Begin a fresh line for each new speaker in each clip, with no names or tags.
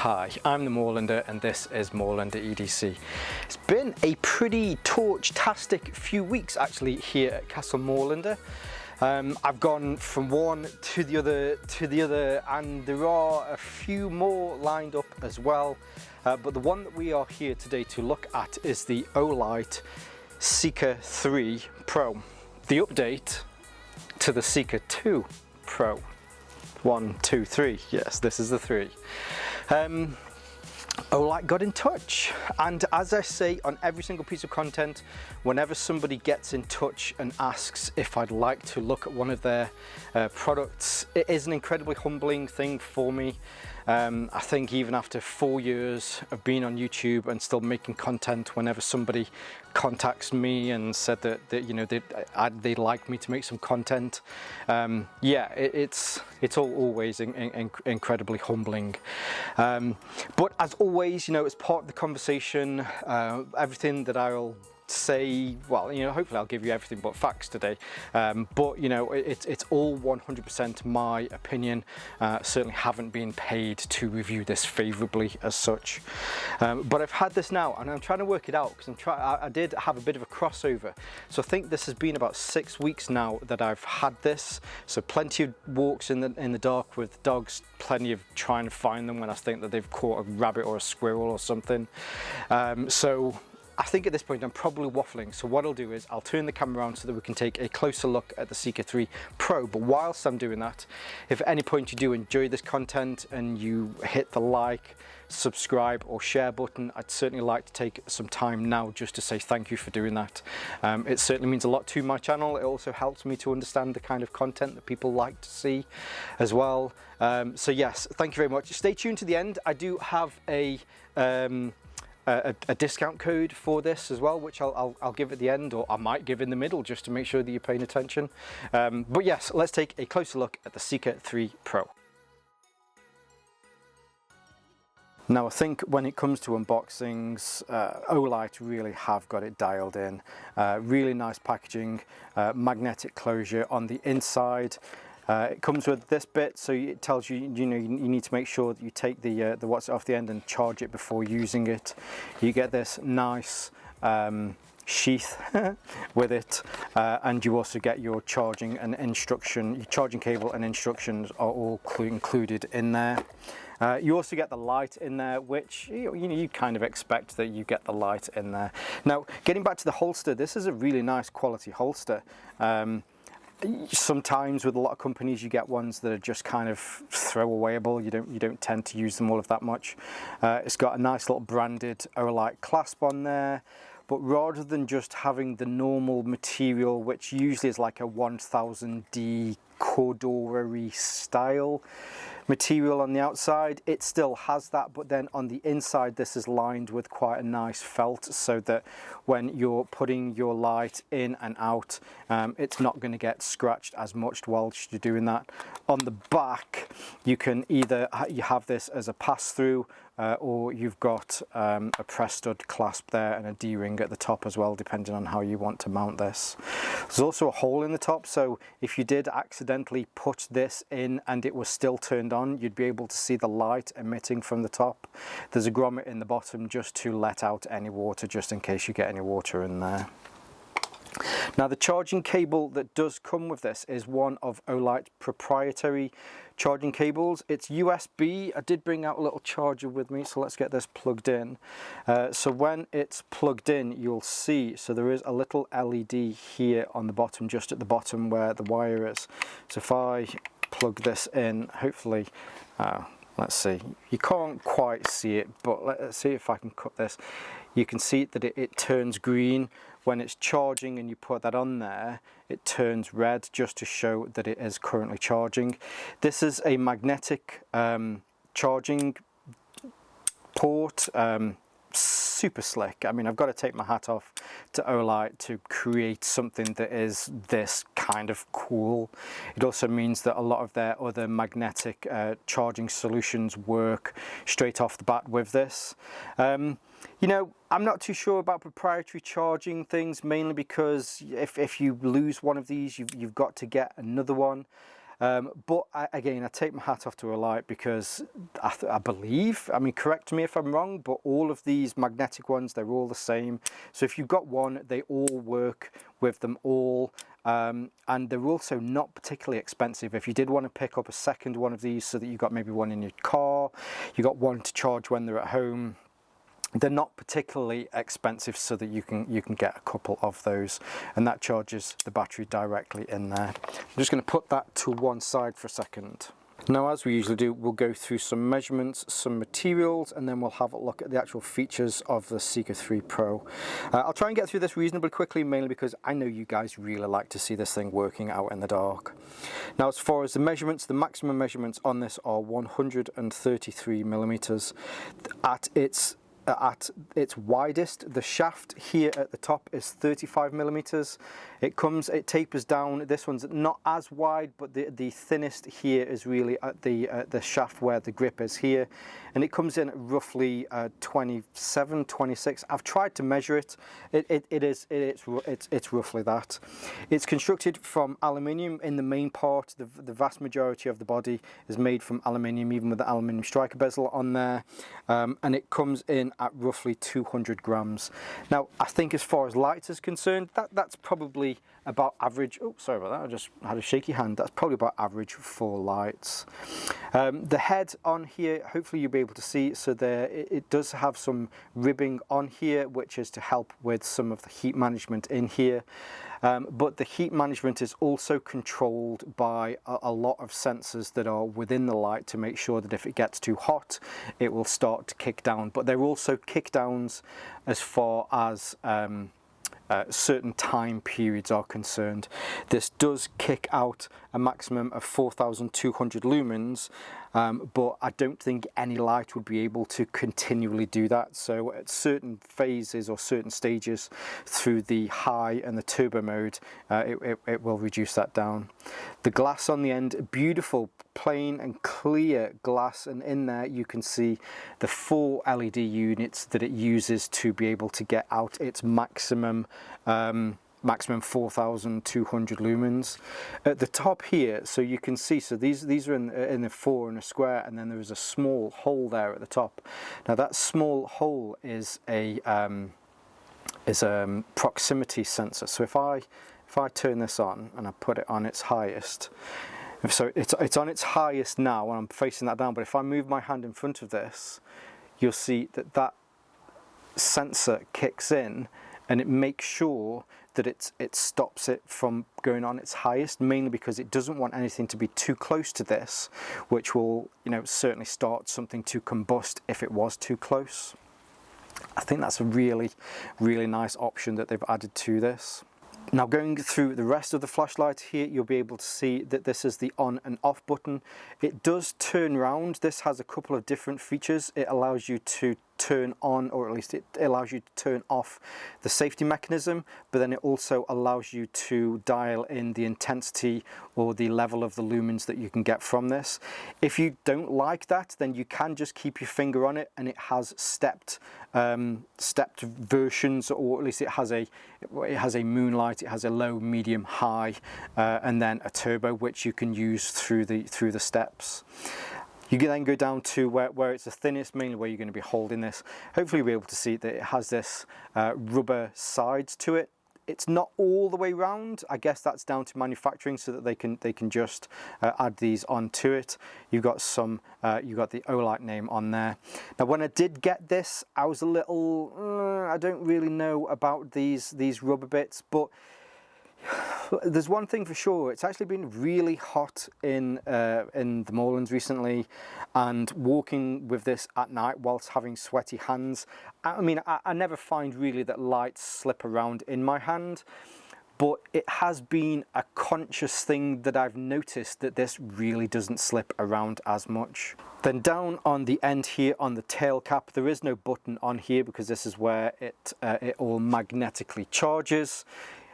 Hi, I'm the Moorlander and this is Moorlander EDC. It's been a pretty torch-tastic few weeks actually here at Castle Moorlander. I've gone from one to the other and there are a few more lined up as well. But the one that we are here today to look at is the Olight Seeker 3 Pro. The update to the Seeker 2 Pro. 1, 2, 3. Yes, this is the 3. Olight got in touch, and as I say on every single piece of content, whenever somebody gets in touch and asks if I'd like to look at one of their products, it is an incredibly humbling thing for me. I think even after 4 years of being on YouTube and still making content, whenever somebody contacts me and said that you know they'd like me to make some content, yeah, it's always incredibly humbling. But as always, you know, as part of the conversation, everything that I'll say, well, you know, hopefully I'll give you everything but facts today, but you know, it's all 100% my opinion. Certainly haven't been paid to review this favorably as such, but I've had this now and I'm trying to work it out because I did have a bit of a crossover, so I think this has been about 6 weeks now that I've had this, so plenty of walks in the dark with dogs, plenty of trying to find them when I think that they've caught a rabbit or a squirrel or something. So I think at this point I'm probably waffling, so what I'll do is I'll turn the camera around so that we can take a closer look at the Seeker 3 Pro. But whilst I'm doing that, if at any point you do enjoy this content and you hit the like, subscribe or share button, I'd certainly like to take some time now just to say thank you for doing that. It certainly means a lot to my channel. It also helps me to understand the kind of content that people like to see as well. So yes, thank you very much. Stay tuned to the end. I do have a discount code for this as well, which I'll give at the end, or I might give in the middle just to make sure that you're paying attention. But yes, let's take a closer look at the Seeker 3 Pro. Now I think when it comes to unboxings, Olight really have got it dialed in. Really nice packaging, magnetic closure on the inside. It comes with this bit, so it tells you, you know, you need to make sure that you take the what's off the end and charge it before using it. You get this nice sheath with it, and you also get your charging and instruction, your charging cable and instructions are all included in there. You also get the light in there, which you kind of expect that you get the light in there. Now, getting back to the holster, this is a really nice quality holster. Sometimes with a lot of companies you get ones that are just kind of throwawayable. You don't tend to use them all of that much. It's got a nice little branded Olight clasp on there, but rather than just having the normal material, which usually is like a 1000D corduroy style material on the outside, it still has that, but then on the inside this is lined with quite a nice felt, so that when you're putting your light in and out, it's not going to get scratched as much whilst you're doing that. On the back you can either you have this as a pass-through, or you've got a press stud clasp there and a D-ring at the top as well, depending on how you want to mount this. There's also a hole in the top, so if you did accidentally put this in and it was still turned on, you'd be able to see the light emitting from the top. There's a grommet in the bottom just to let out any water, just in case you get any water in there. Now the charging cable that does come with this is one of Olight's proprietary charging cables. It's USB. I did bring out a little charger with me, so let's get this plugged in. So when it's plugged in, you'll see, so there is a little LED here on the bottom, just at the bottom where the wire is. So if I plug this in, hopefully, let's see, you can't quite see it, but let's see if I can cut this. You can see that it turns green. When it's charging and you put that on there, it turns red, just to show that it is currently charging. This is a magnetic charging port, super slick. I mean, I've got to take my hat off to Olight to create something that is this kind of cool. It also means that a lot of their other magnetic charging solutions work straight off the bat with this. You know, I'm not too sure about proprietary charging things, mainly because if you lose one of these, you've got to get another one. But again, I take my hat off to Olight because I believe, I mean, correct me if I'm wrong, but all of these magnetic ones, they're all the same. So if you've got one, they all work with them all. And they're also not particularly expensive. If you did want to pick up a second one of these so that you've got maybe one in your car, you got one to charge when they're at home, they're not particularly expensive, so that you can get a couple of those, and that charges the battery directly in there. I'm just going to put that to one side for a second. Now, as we usually do, we'll go through some measurements, some materials, and then we'll have a look at the actual features of the Seeker 3 Pro. I'll try and get through this reasonably quickly, mainly because I know you guys really like to see this thing working out in the dark. Now, as far as the measurements, the maximum measurements on this are 133 millimeters. At its widest, the shaft here at the top is 35 millimeters. It tapers down. This one's not as wide, but the thinnest here is really at the shaft where the grip is here, and it comes in at roughly 27, 26. I've tried to measure it. It's roughly that. It's constructed from aluminium in the main part. The vast majority of the body is made from aluminium, even with the aluminium striker bezel on there, and it comes in at roughly 200 grams. Now, I think as far as lights is concerned, that's probably about average. Oh, sorry about that, I just had a shaky hand. That's probably about average for lights. The head on here, hopefully you'll be able to see, so it does have some ribbing on here, which is to help with some of the heat management in here. But the heat management is also controlled by a lot of sensors that are within the light to make sure that if it gets too hot, it will start to kick down. But there are also kick downs as far as certain time periods are concerned. This does kick out a maximum of 4,200 lumens, but I don't think any light would be able to continually do that. So at certain phases or certain stages through the high and the turbo mode, it will reduce that down. The glass on the end, beautiful plain and clear glass, and in there you can see the 4 LED units that it uses to be able to get out its maximum 4,200 lumens. At the top here, so you can see, so these are in the 4 in a square, and then there is a small hole there at the top. Now that small hole is a proximity sensor. So if I turn this on and I put it on its highest, so it's on its highest now and I'm facing that down, but if I move my hand in front of this, you'll see that sensor kicks in and it makes sure that it stops it from going on its highest, mainly because it doesn't want anything to be too close to this, which will, certainly start something to combust if it was too close. I think that's a really, really nice option that they've added to this. Now, going through the rest of the flashlight here, you'll be able to see that this is the on and off button. It does turn round. This has a couple of different features. It allows you to turn on, or at least it allows you to turn off the safety mechanism, but then it also allows you to dial in the intensity or the level of the lumens that you can get from this. If you don't like that, then you can just keep your finger on it, and it has stepped versions, or at least it has a moonlight, it has a low, medium, high, and then a turbo, which you can use through the steps. You can then go down to where it's the thinnest, mainly where you're going to be holding this. Hopefully you'll be able to see that it has this rubber sides to it. It's not all the way round. I guess that's down to manufacturing, so that they can just add these onto it. You've got you got the Olight name on there. Now, when I did get this, I was a little I don't really know about these rubber bits, but there's one thing for sure. It's actually been really hot in the Moorlands recently, and walking with this at night whilst having sweaty hands, I mean, I never find really that lights slip around in my hand, but it has been a conscious thing that I've noticed that this really doesn't slip around as much. Then down on the end here on the tail cap, there is no button on here because this is where it all magnetically charges.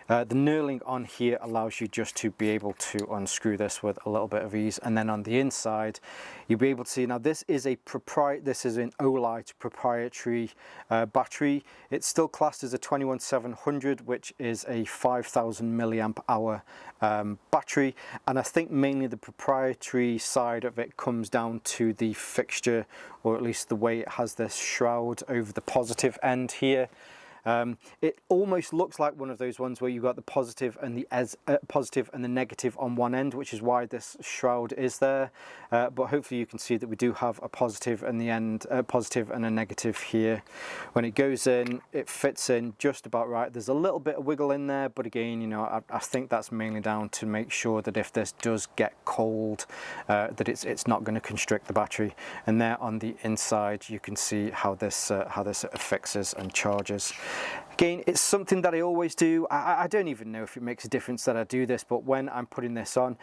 The knurling on here allows you just to be able to unscrew this with a little bit of ease, and then on the inside you'll be able to see, now this is an Olight proprietary battery. It's still classed as a 21700, which is a 5000 milliamp hour battery, and I think mainly the proprietary side of it comes down to the fixture, or at least the way it has this shroud over the positive end here. It almost looks like one of those ones where you've got the positive and the negative on one end, which is why this shroud is there. But hopefully you can see that we do have a positive and the end, positive and a negative here. When it goes in, it fits in just about right. There's a little bit of wiggle in there, but again, you know, I think that's mainly down to make sure that if this does get cold, that it's not going to constrict the battery. And there on the inside, you can see how this fixes and charges. Again, it's something that I always do. I don't even know if it makes a difference that I do this, but when I'm putting this on,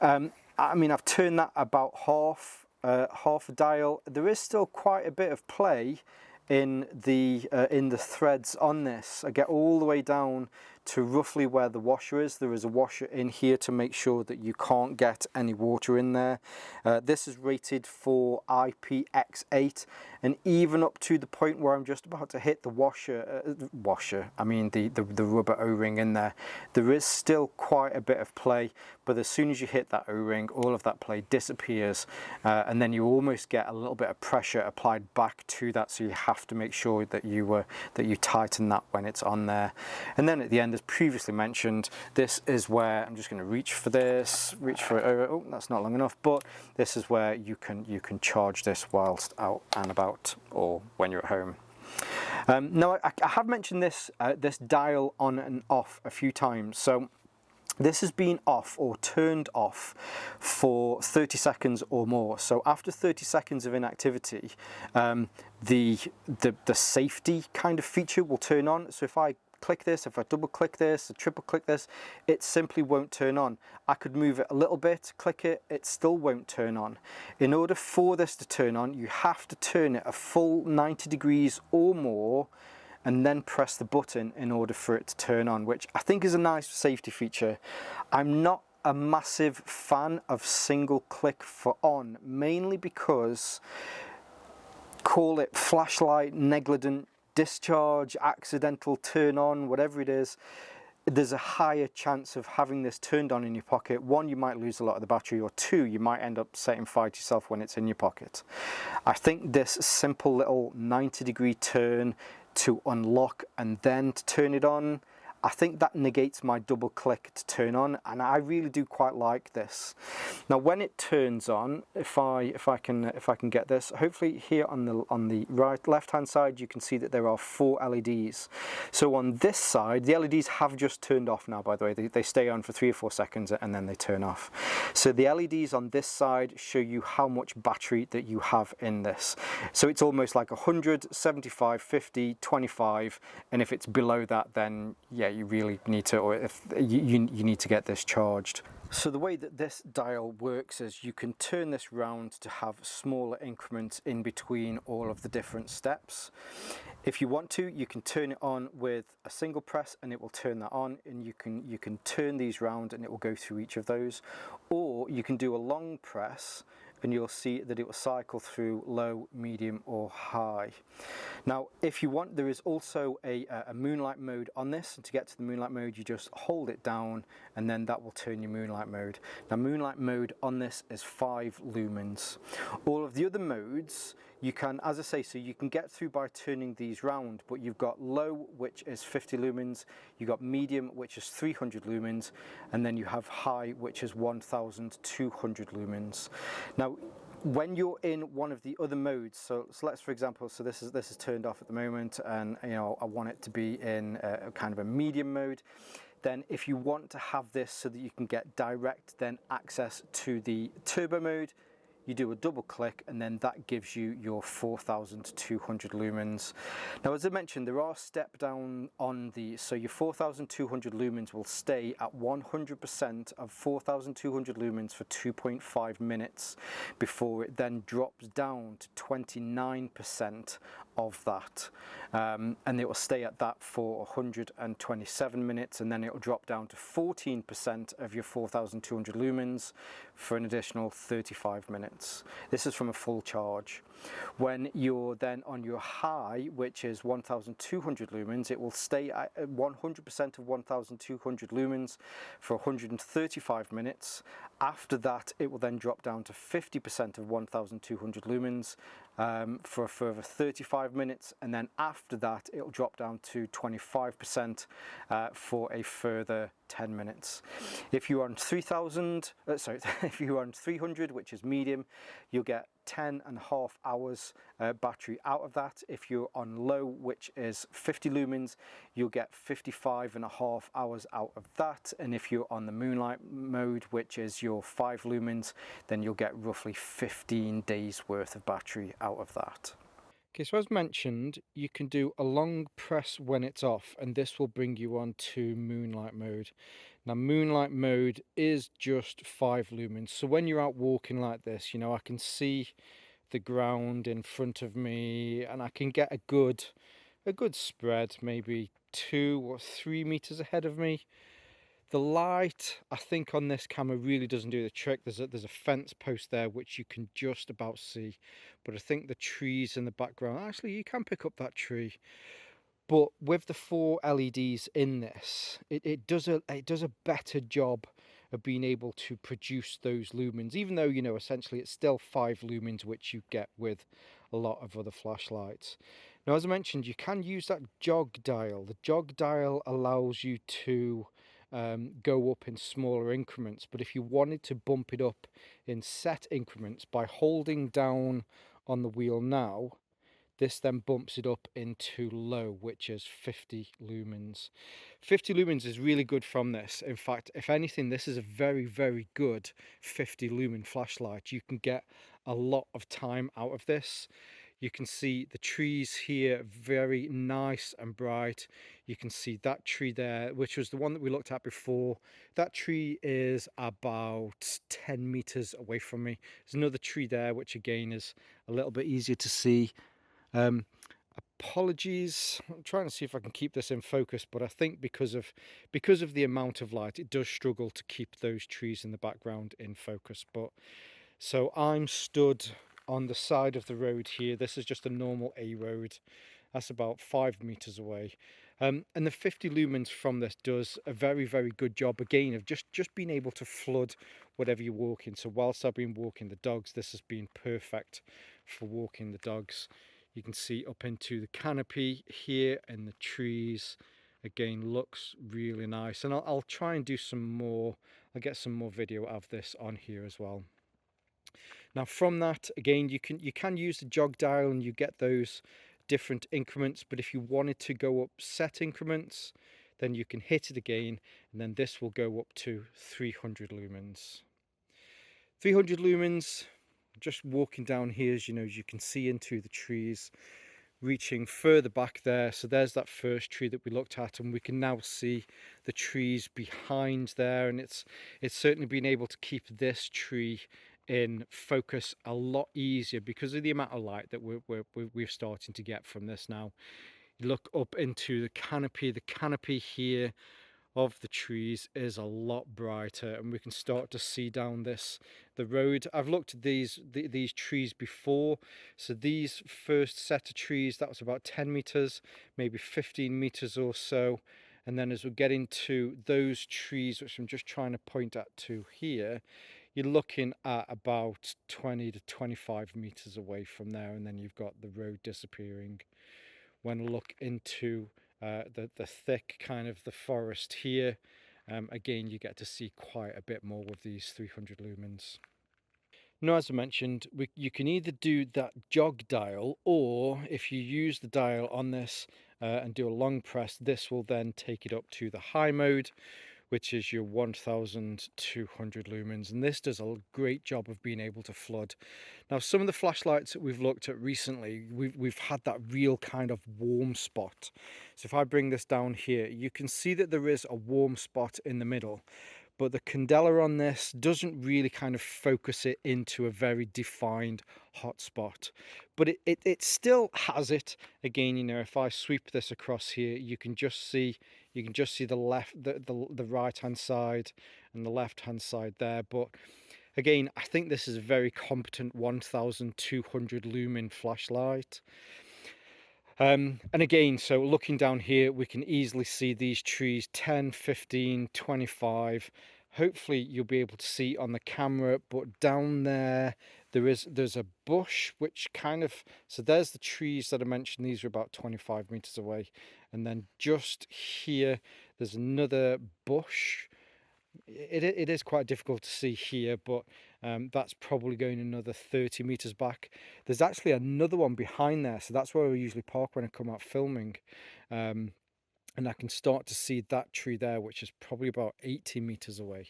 I mean, I've turned that about half a dial. There is still quite a bit of play in the threads on this. I get all the way down to roughly where the washer is. There is a washer in here to make sure that you can't get any water in there. This is rated for IPX8, and even up to the point where I'm just about to hit the I mean the rubber O-ring in there, there is still quite a bit of play, but as soon as you hit that O-ring, all of that play disappears, and then you almost get a little bit of pressure applied back to that, so you have to make sure that you tighten that when it's on there. And then at the end, as previously mentioned, this is where I'm just going to reach for it over. Oh, that's not long enough, but this is where you can charge this whilst out and about, or when you're at home. Now I have mentioned this dial on and off a few times. So this has been off or turned off for 30 seconds or more. So after 30 seconds of inactivity, the safety kind of feature will turn on. So if I click this, if I double click this, triple click this, it simply won't turn on. I could move it a little bit, click it, it still won't turn on. In order for this to turn on, you have to turn it a full 90 degrees or more, and then press the button in order for it to turn on, which I think is a nice safety feature. I'm not a massive fan of single click for on, mainly because, call it flashlight, negligent discharge, accidental turn on, whatever it is, there's a higher chance of having this turned on in your pocket. One, you might lose a lot of the battery, or two, you might end up setting fire to yourself when it's in your pocket. I think this simple little 90-degree turn to unlock and then to turn it on, I think that negates my double click to turn on, and I really do quite like this. Now when it turns on, if I can get this, hopefully here on the left hand side you can see that there are 4 LEDs. So on this side, the LEDs have just turned off now, by the way. They stay on for 3 or 4 seconds and then they turn off. So the LEDs on this side show you how much battery that you have in this. So it's almost like 100, 75, 50, 25, and if it's below that, then yeah, you really need to, or if you need to get this charged. So the way that this dial works is you can turn this round to have smaller increments in between all of the different steps. If you want to, you can turn it on with a single press and it will turn that on, and you can turn these round and it will go through each of those, or you can do a long press and you'll see that it will cycle through low, medium or high. Now if you want, there is also a moonlight mode on this, and to get to the moonlight mode you just hold it down and then that will turn your moonlight mode. Now moonlight mode on this is 5 lumens. All of the other modes you can, as I say, so you can get through by turning these round, but you've got low, which is 50 lumens, you've got medium, which is 300 lumens, and then you have high, which is 1200 lumens. Now when you're in one of the other modes, so let's, for example, so this is turned off at the moment, and you know I want it to be in a kind of a medium mode. Then if you want to have this so that you can get direct then access to the turbo mode, you do a double click, and then that gives you your 4200 lumens. Now, as I mentioned, there are step down on the, so your 4200 lumens will stay at 100% of 4200 lumens for 2.5 minutes before it then drops down to 29% of that, and it will stay at that for 127 minutes, and then it will drop down to 14% of your 4200 lumens for an additional 35 minutes. This is from a full charge. When you're then on your high, which is 1200 lumens, it will stay at 100% of 1200 lumens for 135 minutes. After that, it will then drop down to 50% of 1200 lumens for a further 35 minutes, and then after that it will drop down to 25% for a further 10 minutes. If you're on 3000, if you're on 300, which is medium, you'll get 10.5 hours battery out of that. If you're on low, which is 50 lumens, you'll get 55.5 hours out of that. And if you're on the moonlight mode, which is your 5 lumens, then you'll get roughly 15 days worth of battery out of that. Okay, so as mentioned, you can do a long press when it's off, and this will bring you on to moonlight mode. Now, moonlight mode is just 5 lumens, so when you're out walking like this, you know, I can see the ground in front of me, and I can get a good spread, maybe 2 or 3 meters ahead of me. The light, I think, on this camera really doesn't do the trick. There's a fence post there which you can just about see, but I think the trees in the background, actually you can pick up that tree. But with the 4 LEDs in this, it does a better job of being able to produce those lumens, even though, you know, essentially it's still 5 lumens, which you get with a lot of other flashlights. Now, as I mentioned, you can use that jog dial. The jog dial allows you to go up in smaller increments, but if you wanted to bump it up in set increments by holding down on the wheel now, this then bumps it up into low, which is 50 lumens. 50 lumens is really good from this. In fact, if anything, this is a very, very good 50 lumen flashlight. You can get a lot of time out of this. You can see the trees here, very nice and bright. You can see that tree there, which was the one that we looked at before. That tree is about 10 meters away from me. There's another tree there, which again is a little bit easier to see. Apologies, I'm trying to see if I can keep this in focus, but I think because of the amount of light, it does struggle to keep those trees in the background in focus. But so I'm stood on the side of the road here. This is just a normal A road. That's about 5 meters away. And the 50 lumens from this does a very, very good job again of just being able to flood whatever you're walking. So whilst I've been walking the dogs, this has been perfect for walking the dogs. You can see up into the canopy here and the trees. Again, looks really nice. And I'll try and do some more. I'll get some more video of this on here as well. Now from that, again, you can use the jog dial and you get those different increments, but if you wanted to go up set increments, then you can hit it again, and then this will go up to 300 lumens. 300 lumens, just walking down here, as you know, as you can see into the trees, reaching further back there. So there's that first tree that we looked at, and we can now see the trees behind there, and it's certainly been able to keep this tree in focus a lot easier because of the amount of light that we're starting to get from this now. You look up into the canopy here of the trees is a lot brighter, and we can start to see down the road. I've looked at these trees before, so these first set of trees, that was about 10 meters, maybe 15 meters or so, and then as we get into those trees, which I'm just trying to point at to here, you're looking at about 20 to 25 meters away from there, and then you've got the road disappearing. When I look into the thick kind of the forest here, again, you get to see quite a bit more with these 300 lumens. Now, as I mentioned, you can either do that jog dial, or if you use the dial on this and do a long press, this will then take it up to the high mode, which is your 1200 lumens, and this does a great job of being able to flood. Now, some of the flashlights that we've looked at recently, we've had that real kind of warm spot. So if I bring this down here, you can see that there is a warm spot in the middle, but the candela on this doesn't really kind of focus it into a very defined hot spot. But it still has it. Again, you know, if I sweep this across here, you can just see the right hand side and the left hand side there. But again, I think this is a very competent 1200 lumen flashlight. And again, so looking down here, we can easily see these trees 10, 15, 25. Hopefully you'll be able to see on the camera, but down there, there's a bush which kind of, so there's the trees that I mentioned. These are about 25 meters away. And then just here, there's another bush. It is quite difficult to see here, but that's probably going another 30 meters back. There's actually another one behind there, so that's where I usually park when I come out filming, and I can start to see that tree there, which is probably about 80 meters away.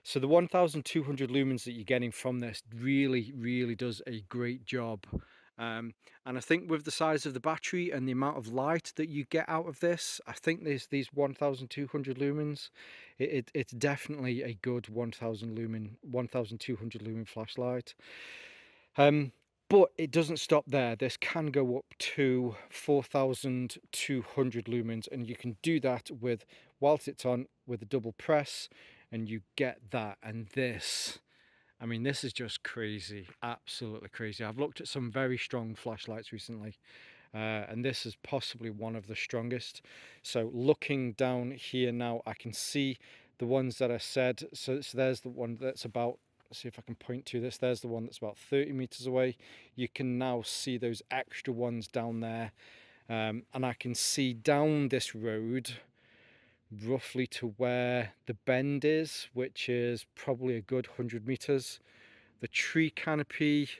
So the 1200 lumens that you're getting from this really does a great job. And I think with the size of the battery and the amount of light that you get out of this, I think these 1200 lumens, it's definitely a good 1200 lumen flashlight. But it doesn't stop there. This can go up to 4200 lumens, and you can do that with, whilst it's on, with a double press, and you get that. And this, I mean, this is just crazy, absolutely crazy. I've looked at some very strong flashlights recently, and this is possibly one of the strongest. So looking down here now, I can see the ones that I said. So there's the one that's about, let's see if I can point to this. There's the one that's about 30 meters away. You can now see those extra ones down there. And I can see down this road roughly to where the bend is, which is probably a good 100 meters. The tree canopy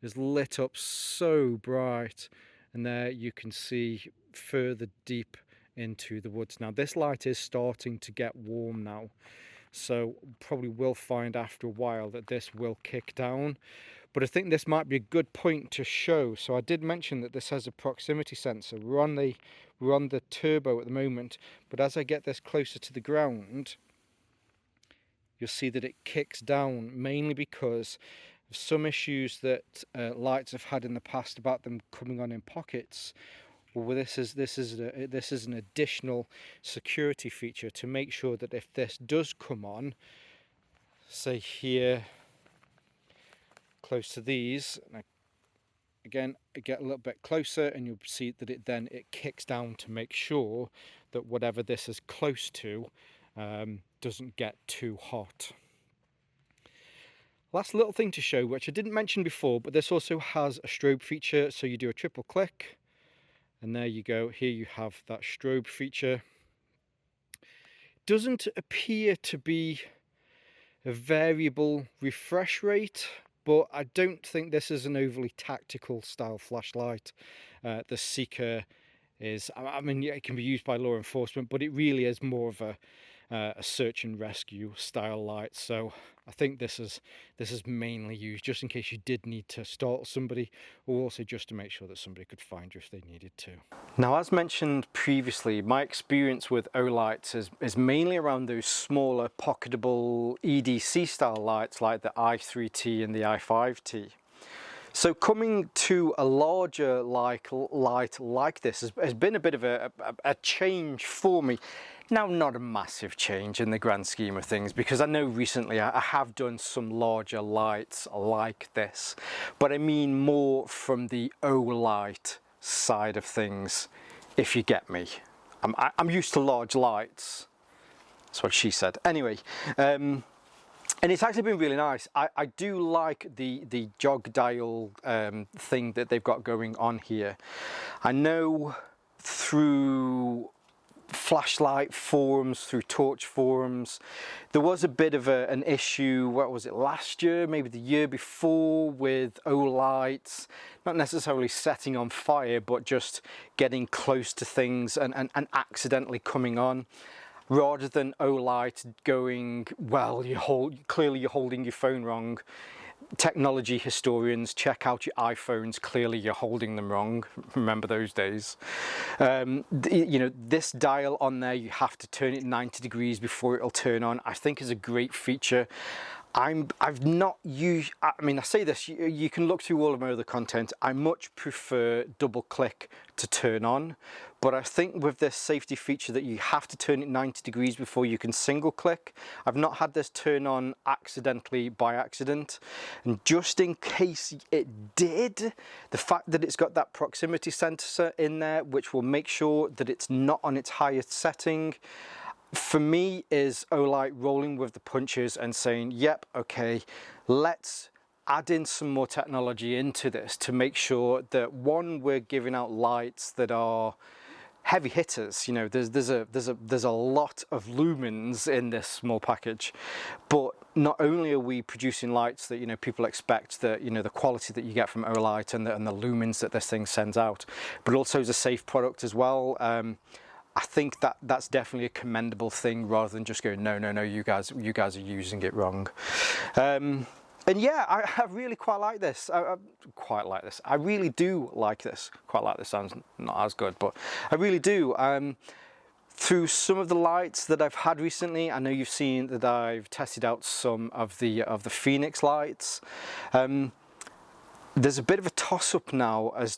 is lit up so bright, and there you can see further deep into the woods. Now this light is starting to get warm now, so probably will find after a while that this will kick down. But I think this might be a good point to show. So I did mention that this has a proximity sensor. We're on the turbo at the moment, but as I get this closer to the ground, you'll see that it kicks down, mainly because of some issues that lights have had in the past about them coming on in pockets. Well, this is an additional security feature to make sure that if this does come on, say here, close to these, and again I get a little bit closer, and you'll see that it kicks down to make sure that whatever this is close to doesn't get too hot. Last little thing to show, which I didn't mention before, but this also has a strobe feature. So you do a triple click, and there you go. Here you have that strobe feature. Doesn't appear to be a variable refresh rate, but I don't think this is an overly tactical style flashlight. The Seeker is, I mean, it can be used by law enforcement, but it really is more of a search and rescue style light. So I think this is mainly used just in case you did need to startle somebody, or also just to make sure that somebody could find you if they needed to. Now, as mentioned previously, my experience with Olights is mainly around those smaller pocketable EDC style lights like the i3T and the i5T. So coming to a larger light like this has been a bit of a change for me. Now, not a massive change in the grand scheme of things, because I know recently I have done some larger lights like this, but I mean more from the Olight side of things, if you get me. I'm used to large lights. That's what she said. Anyway, and it's actually been really nice. I do like the jog dial thing that they've got going on here. I know through flashlight forums, through torch forums, there was a bit of an issue, what was it, last year, maybe the year before, with Olights not necessarily setting on fire, but just getting close to things and accidentally coming on. rather than Olight going, well, clearly you're holding your phone wrong. Technology historians, check out your iPhones, clearly you're holding them wrong. Remember those days. You know, this dial on there, you have to turn it 90 degrees before it'll turn on. I think is a great feature. I've not used, I mean, I say this, you can look through all of my other content. I much prefer double click to turn on, but I think with this safety feature that you have to turn it 90 degrees before you can single click, I've not had this turn on accidentally by accident. And just in case it did, the fact that it's got that proximity sensor in there, which will make sure that it's not on its highest setting, for me is Olight rolling with the punches and saying, yep, okay, let's add in some more technology into this to make sure that, one, we're giving out lights that are heavy hitters. You know, there's a lot of lumens in this small package, but not only are we producing lights that, you know, people expect, that, you know, the quality that you get from Olight and the lumens that this thing sends out, but also as a safe product as well. I think that's definitely a commendable thing, rather than just going, no, you guys are using it wrong. And yeah, I really quite like this. I really do like this. Quite like this sounds not as good, but I really do. Through some of the lights that I've had recently, I know you've seen that I've tested out some of the Phoenix lights. There's a bit of a toss-up now as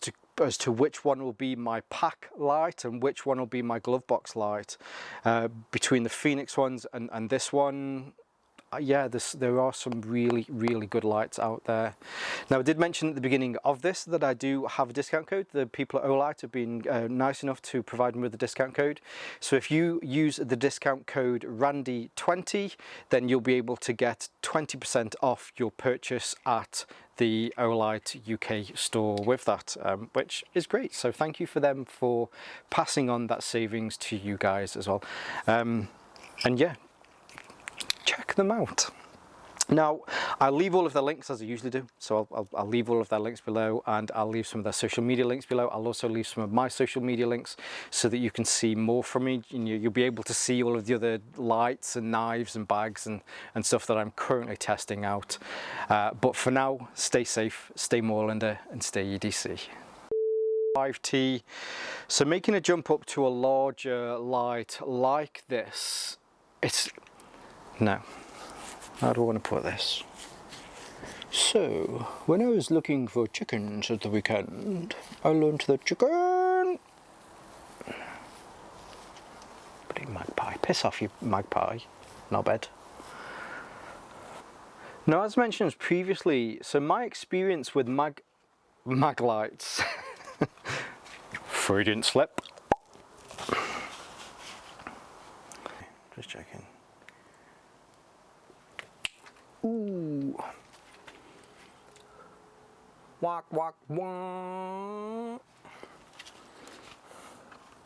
to which one will be my pack light and which one will be my glove box light. Between the Phoenix ones and this one, yeah, there are some really good lights out there. Now, I did mention at the beginning of this that I do have a discount code. The people at Olight have been nice enough to provide me with a discount code. So if you use the discount code Randy20, then you'll be able to get 20% off your purchase at the Olight UK store with that, which is great. So thank you for them for passing on that savings to you guys as well. And yeah, check them out. Now, I'll leave all of their links as I usually do. So I'll leave all of their links below, and I'll leave some of their social media links below. I'll also leave some of my social media links so that you can see more from me. You'll be able to see all of the other lights and knives and bags and stuff that I'm currently testing out. But for now, stay safe, stay Moorlander, and stay EDC. 5T. So making a jump up to a larger light like this, no. How do I want to put this? So, when I was looking for chickens at the weekend, I learned that chicken... Bloody magpie. Piss off, you magpie. Knobhead. Now, as mentioned previously, so my experience with mag lights... Freudian slip. Just checking. Ooh. Walk, walk, walk.